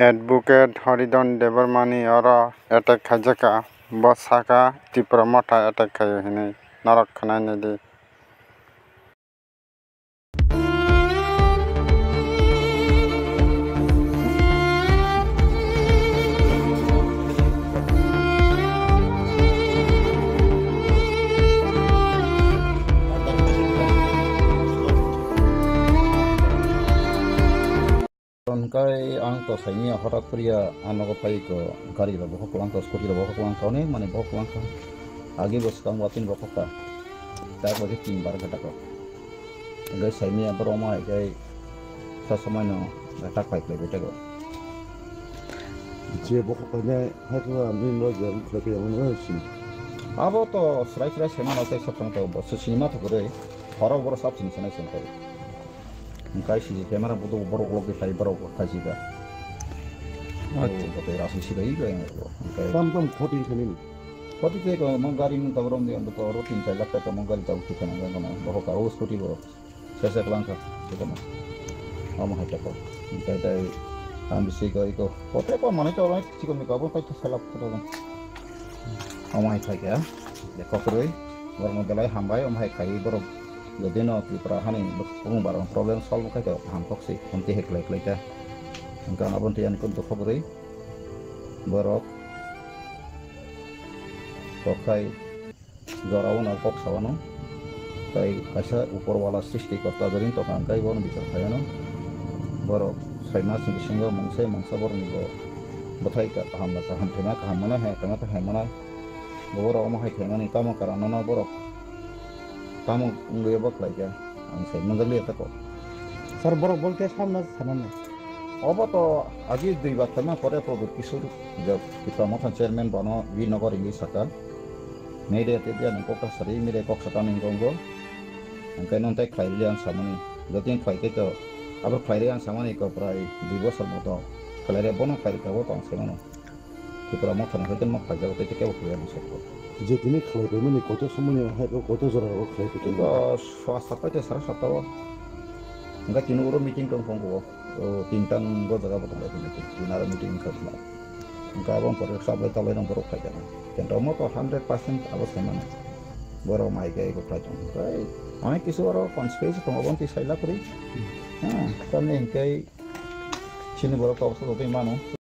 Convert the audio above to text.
Advocate Haridon Devarmani ora attack khajaka bosaka Tripura motha attack khayo hini narak khana nedi. Kai ang to sa niya horak priya ano ko pai ko gari ro bokok lang to skoti ro bokok lang to ne mane bokok lang to agi bos kang watin bokok ka ta ko tin bar kata ko ngai sa niya bro ma kai sa samay no tak pai play beta ko je bokok ka ne ha ko min ro je ko ke mo si abo to srai sema na sai sa tang to bos sinima to kore horak bor sab sin sana sin to Mungkin sih kamera butuh baru lagi saya baru kasih kan. Tapi rasa sih lagi kan. tam khoti khani Khoti itu kalau menggari minta orang dia untuk rutin saya lakukan kalau menggari tahu kita nggak kena bahwa kalau skoti baru saya kelangka kita mah. Kamu hanya kok. Kita ambil sih kalau itu. Khoti apa mana itu orang sih kalau mikabun itu salah kita kan. Kamu hanya ya. Dekok terus. Baru modalnya hambai om hanya kai baru. Jadi no Tripura hani barang problem solve kai to hampok sih nanti hek like ka engkau abon tian kun to khobri borok tokai jorawan alpok sawano kai kasa upor wala srishti korta jarin to kan kai bon bisa khayano borok saima sing singo mangsa bor ni go bathai ka hamla ka hamthena ka hamana hai ka hamana borok ma hai khengani kamo karana na borok kamu nggak bak lagi ya, saya mengalir tak kok. sar borok bolte samna sanana Apa to agi di waktu mana pada produk kisur, jauh kita mau chairman bano di negara Inggris saka, media dia nengkok seri media kok satan nengkongo, angkai nontek klien sama ni, jadi yang klien itu, apa klien sama ni kau perai di bawah serbuto, klien bono klien kau tong sama no, kita mau tanah itu mau kerja kita kau klien masuk. je tini khlai pe mani koto samani ha ko koto jora ro khlai pe Itu swasta itu sarah satu, enggak cina urut meeting kau kongko. Tintang gua jaga betul lagi meeting, dinara meeting kerja. Engkau abang perlu sabar tahu yang berok saja. Dan kamu tuh 100% awas kemana? Baru mai kayak ikut pelajaran. Kayak, ane kisah orang konspirasi kamu abang tisai lah kuri. Kami engkau sini berok tahu sesuatu yang mana?